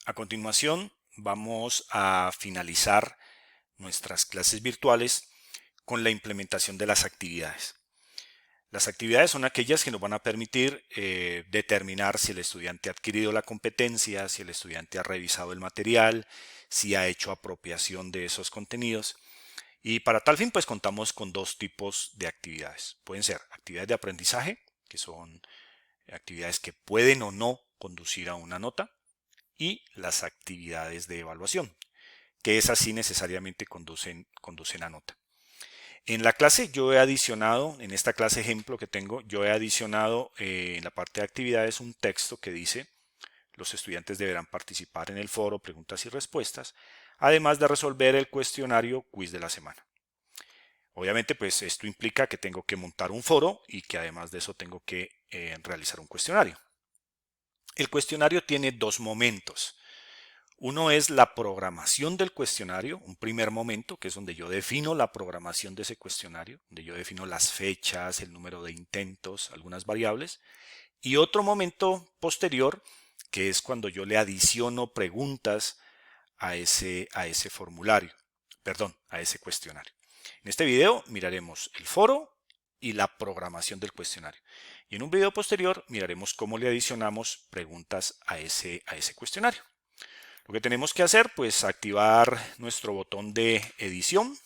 A continuación, vamos a finalizar nuestras clases virtuales con la implementación de las actividades. Las actividades son aquellas que nos van a permitir determinar si el estudiante ha adquirido la competencia, si el estudiante ha revisado el material, si ha hecho apropiación de esos contenidos. Y para tal fin, pues contamos con dos tipos de actividades. Pueden ser actividades de aprendizaje, que son actividades que pueden o no conducir a una nota, y las actividades de evaluación, que esas sí necesariamente conducen a nota. En la clase yo he adicionado, en esta clase ejemplo que tengo, yo he adicionado en la parte de actividades un texto que dice: los estudiantes deberán participar en el foro preguntas y respuestas, además de resolver el cuestionario quiz de la semana. Obviamente, pues esto implica que tengo que montar un foro y que además de eso tengo que realizar un cuestionario. El cuestionario tiene dos momentos. Uno es la programación del cuestionario, un primer momento, que es donde yo defino la programación de ese cuestionario, donde yo defino las fechas, el número de intentos, algunas variables. Y otro momento posterior, que es cuando yo le adiciono preguntas a ese formulario, perdón, a ese cuestionario. En este video miraremos el foro y la programación del cuestionario. Y en un video posterior miraremos cómo le adicionamos preguntas a ese cuestionario. Lo que tenemos que hacer, pues activar nuestro botón de edición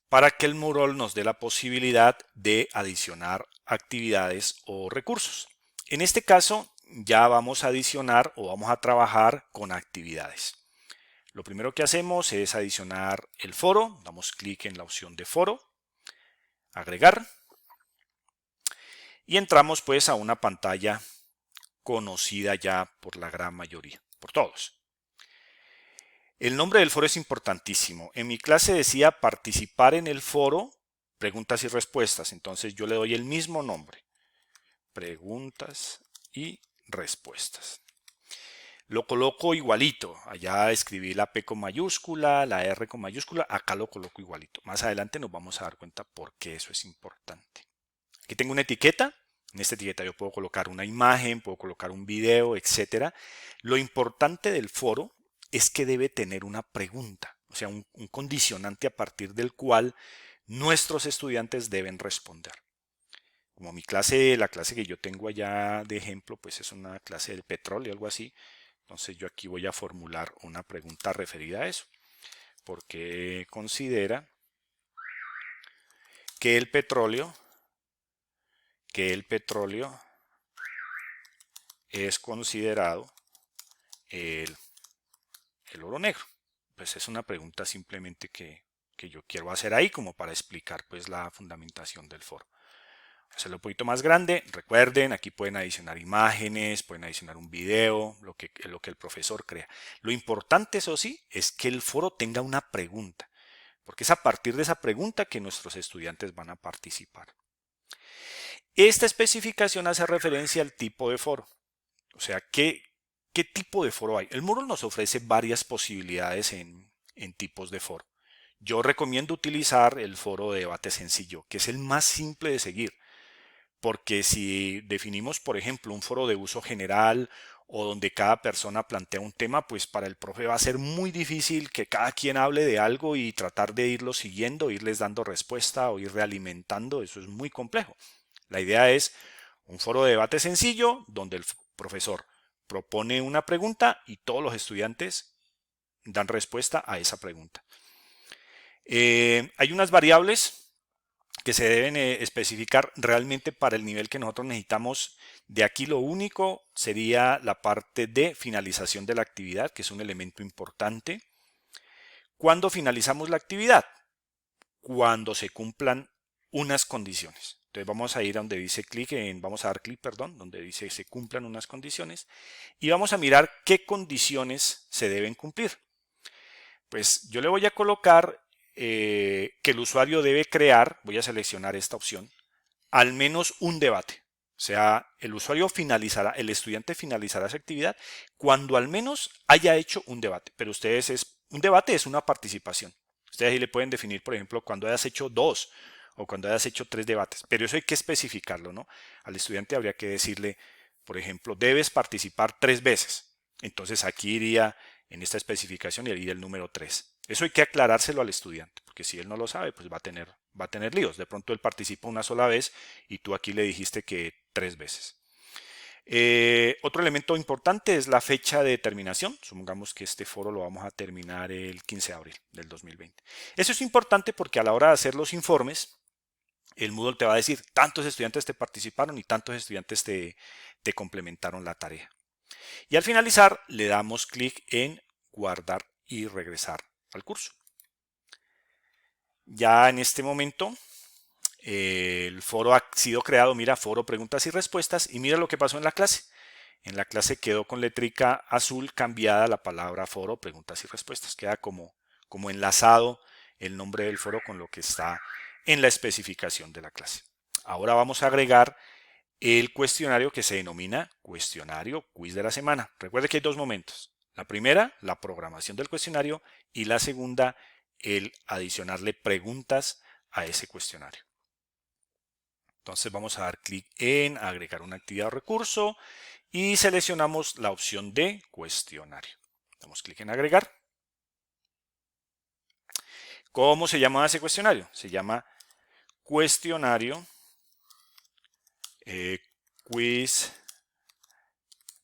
para que el Moodle nos dé la posibilidad de adicionar actividades o recursos. En este caso, ya vamos a adicionar o vamos a trabajar con actividades. Lo primero que hacemos es adicionar el foro. Damos clic en la opción de foro, agregar, y entramos pues a una pantalla conocida ya por la gran mayoría, por todos. El nombre del foro es importantísimo. En mi clase decía participar en el foro, preguntas y respuestas. Entonces yo le doy el mismo nombre, preguntas y respuestas. Lo coloco igualito. Allá escribí la P con mayúscula, la R con mayúscula. Acá lo coloco igualito. Más adelante nos vamos a dar cuenta por qué eso es importante. Aquí tengo una etiqueta. En esta etiqueta yo puedo colocar una imagen, puedo colocar un video, etc. Lo importante del foro es que debe tener una pregunta, o sea, un condicionante a partir del cual nuestros estudiantes deben responder. Como mi clase, la clase que yo tengo allá de ejemplo, pues es una clase del petróleo, algo así. Entonces yo aquí voy a formular una pregunta referida a eso. ¿Por qué considera que el petróleo es considerado el oro negro? Pues es una pregunta simplemente que yo quiero hacer ahí como para explicar pues la fundamentación del foro. Hacerlo un poquito más grande. Recuerden, aquí pueden adicionar imágenes, pueden adicionar un video, lo que el profesor crea. Lo importante, eso sí, es que el foro tenga una pregunta, porque es a partir de esa pregunta que nuestros estudiantes van a participar. Esta especificación hace referencia al tipo de foro. O sea, ¿qué tipo de foro hay? El Moodle nos ofrece varias posibilidades en tipos de foro. Yo recomiendo utilizar el foro de debate sencillo, que es el más simple de seguir. Porque si definimos, por ejemplo, un foro de uso general o donde cada persona plantea un tema, pues para el profe va a ser muy difícil que cada quien hable de algo y tratar de irlo siguiendo, irles dando respuesta o ir realimentando. Eso es muy complejo. La idea es un foro de debate sencillo donde el profesor propone una pregunta y todos los estudiantes dan respuesta a esa pregunta. Hay unas variables que se deben especificar realmente para el nivel que nosotros necesitamos. De aquí lo único sería la parte de finalización de la actividad, que es un elemento importante. ¿Cuándo finalizamos la actividad? Cuando se cumplan unas condiciones. Entonces vamos a ir a donde dice vamos a dar clic, perdón, donde dice se cumplan unas condiciones y vamos a mirar qué condiciones se deben cumplir. Pues yo le voy a colocar que el usuario debe crear, voy a seleccionar esta opción, al menos un debate. O sea, el estudiante finalizará esa actividad cuando al menos haya hecho un debate. Pero un debate es una participación. Ustedes ahí le pueden definir, por ejemplo, cuando hayas hecho 2 o cuando hayas hecho 3 debates. Pero eso hay que especificarlo, ¿no? Al estudiante habría que decirle, por ejemplo, debes participar 3 veces. Entonces aquí iría, en esta especificación, iría el número 3. Eso hay que aclarárselo al estudiante, porque si él no lo sabe, pues va a tener líos. De pronto él participa una sola vez y tú aquí le dijiste que 3 veces. Otro elemento importante es la fecha de terminación. Supongamos que este foro lo vamos a terminar el 15 de abril del 2020. Eso es importante porque a la hora de hacer los informes, el Moodle te va a decir tantos estudiantes te participaron y tantos estudiantes te complementaron la tarea. Y al finalizar le damos clic en guardar y regresar al curso. Ya en este momento el foro ha sido creado, mira, foro preguntas y respuestas, y mira lo que pasó en la clase. En la clase quedó con letrica azul cambiada la palabra foro preguntas y respuestas. Queda como enlazado el nombre del foro con lo que está en la especificación de la clase. Ahora vamos a agregar el cuestionario que se denomina cuestionario quiz de la semana. Recuerde que hay dos momentos. La primera, la programación del cuestionario, y la segunda, el adicionarle preguntas a ese cuestionario. Entonces vamos a dar clic en agregar una actividad o recurso y seleccionamos la opción de cuestionario. Damos clic en agregar. ¿Cómo se llama ese cuestionario? Se llama cuestionario quiz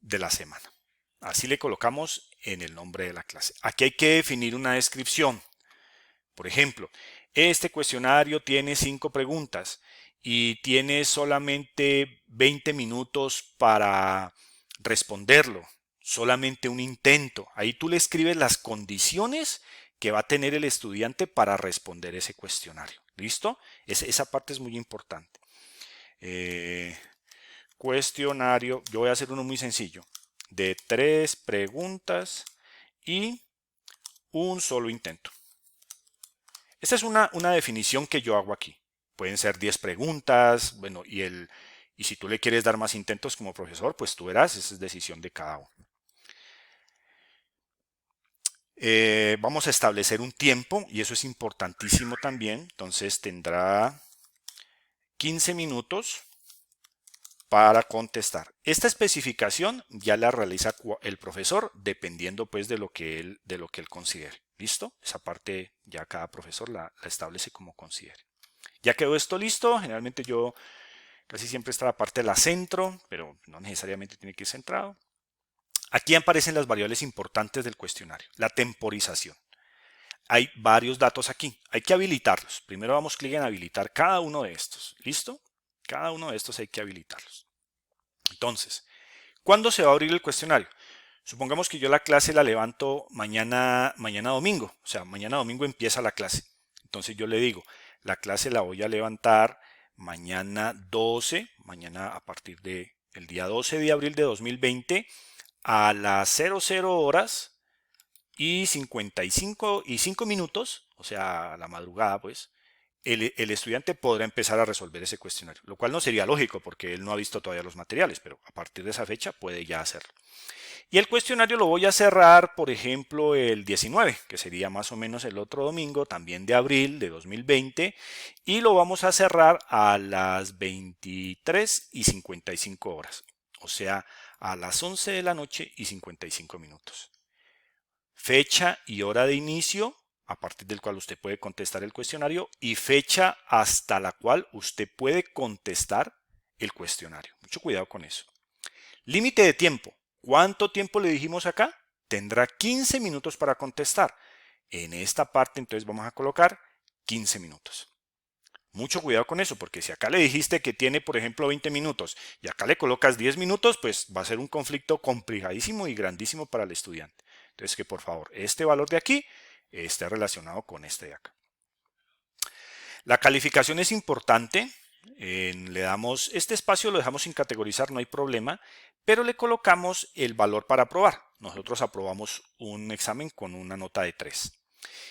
de la semana. Así le colocamos en el nombre de la clase. Aquí hay que definir una descripción. Por ejemplo, este cuestionario tiene 5 preguntas y tiene solamente 20 minutos para responderlo. Solamente un intento. Ahí tú le escribes las condiciones que va a tener el estudiante para responder ese cuestionario. ¿Listo? Esa parte es muy importante. Cuestionario, yo voy a hacer uno muy sencillo, de 3 preguntas y un solo intento. Esta es una definición que yo hago aquí. Pueden ser 10 preguntas, bueno, y si tú le quieres dar más intentos como profesor, pues tú verás, esa es decisión de cada uno. Vamos a establecer un tiempo y eso es importantísimo también. Entonces tendrá 15 minutos para contestar. Esta especificación ya la realiza el profesor dependiendo pues de lo que él considere. ¿Listo? Esa parte ya cada profesor la establece como considere. Ya quedó esto listo. Generalmente yo casi siempre esta parte la centro, pero no necesariamente tiene que ir centrado. Aquí aparecen las variables importantes del cuestionario. La temporización. Hay varios datos aquí. Hay que habilitarlos. Primero damos clic en habilitar cada uno de estos. ¿Listo? Cada uno de estos hay que habilitarlos. Entonces, ¿cuándo se va a abrir el cuestionario? Supongamos que yo la clase la levanto mañana domingo. O sea, mañana domingo empieza la clase. Entonces yo le digo, la clase la voy a levantar mañana 12, mañana a partir del día 12 de abril de 2020 a las 00 horas y 55 minutos, o sea, a la madrugada pues, el estudiante podrá empezar a resolver ese cuestionario, lo cual no sería lógico porque él no ha visto todavía los materiales, pero a partir de esa fecha puede ya hacerlo. Y el cuestionario lo voy a cerrar, por ejemplo, el 19, que sería más o menos el otro domingo, también de abril de 2020, y lo vamos a cerrar a las 23 y 55 horas, o sea, a las 11 de la noche y 55 minutos. Fecha y hora de inicio, a partir del cual usted puede contestar el cuestionario, y fecha hasta la cual usted puede contestar el cuestionario. Mucho cuidado con eso. Límite de tiempo. ¿Cuánto tiempo le dijimos acá? Tendrá 15 minutos para contestar. En esta parte entonces vamos a colocar 15 minutos. Mucho cuidado con eso, porque si acá le dijiste que tiene, por ejemplo, 20 minutos y acá le colocas 10 minutos, pues va a ser un conflicto complicadísimo y grandísimo para el estudiante. Entonces que por favor este valor de aquí esté relacionado con este de acá. La calificación es importante. Le damos este espacio, lo dejamos sin categorizar, no hay problema, pero le colocamos el valor para aprobar. Nosotros aprobamos un examen con una nota de 3.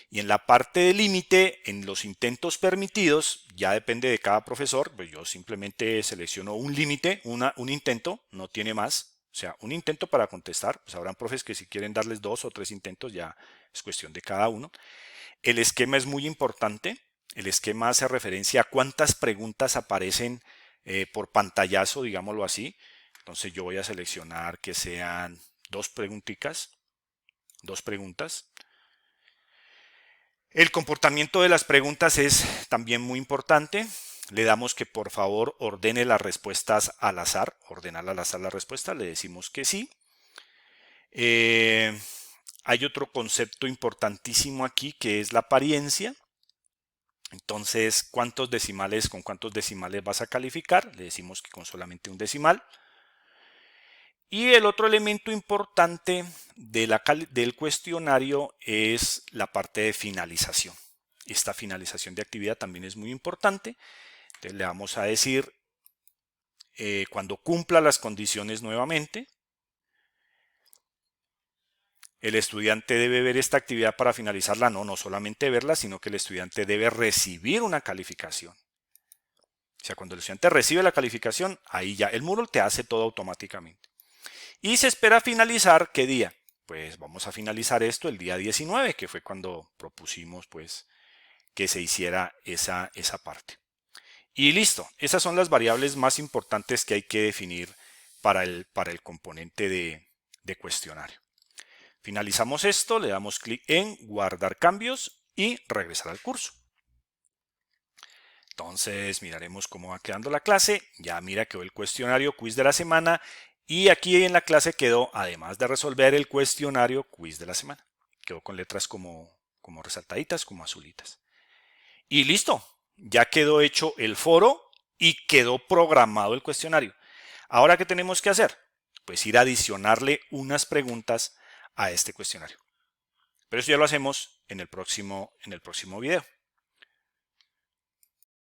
Y en la parte de límite, en los intentos permitidos, ya depende de cada profesor, pues yo simplemente selecciono un límite, un intento, no tiene más. O sea, un intento para contestar, pues habrán profes que si quieren darles 2 o 3 intentos ya es cuestión de cada uno. El esquema es muy importante. El esquema hace referencia a cuántas preguntas aparecen por pantallazo, digámoslo así. Entonces yo voy a seleccionar que sean dos preguntitas, dos preguntas. El comportamiento de las preguntas es también muy importante. Le damos que por favor ordene las respuestas al azar, ordenar al azar la respuesta, le decimos que sí. Hay otro concepto importantísimo aquí que es la apariencia. Entonces, con cuántos decimales vas a calificar? Le decimos que con solamente un decimal. Y el otro elemento importante del cuestionario es la parte de finalización. Esta finalización de actividad también es muy importante. Entonces le vamos a decir cuando cumpla las condiciones nuevamente. El estudiante debe ver esta actividad para finalizarla. No solamente verla, sino que el estudiante debe recibir una calificación. O sea, cuando el estudiante recibe la calificación, ahí ya el Moodle te hace todo automáticamente. Y se espera finalizar, ¿qué día? Pues vamos a finalizar esto el día 19, que fue cuando propusimos pues que se hiciera esa parte. Y listo, esas son las variables más importantes que hay que definir para el componente de cuestionario. Finalizamos esto, le damos clic en guardar cambios y regresar al curso. Entonces miraremos cómo va quedando la clase. Ya mira quedó el cuestionario quiz de la semana. Y aquí en la clase quedó, además de resolver el cuestionario, quiz de la semana. Quedó con letras como resaltaditas, como azulitas. Y listo, ya quedó hecho el foro y quedó programado el cuestionario. Ahora, ¿qué tenemos que hacer? Pues ir a adicionarle unas preguntas a este cuestionario. Pero eso ya lo hacemos en el próximo video.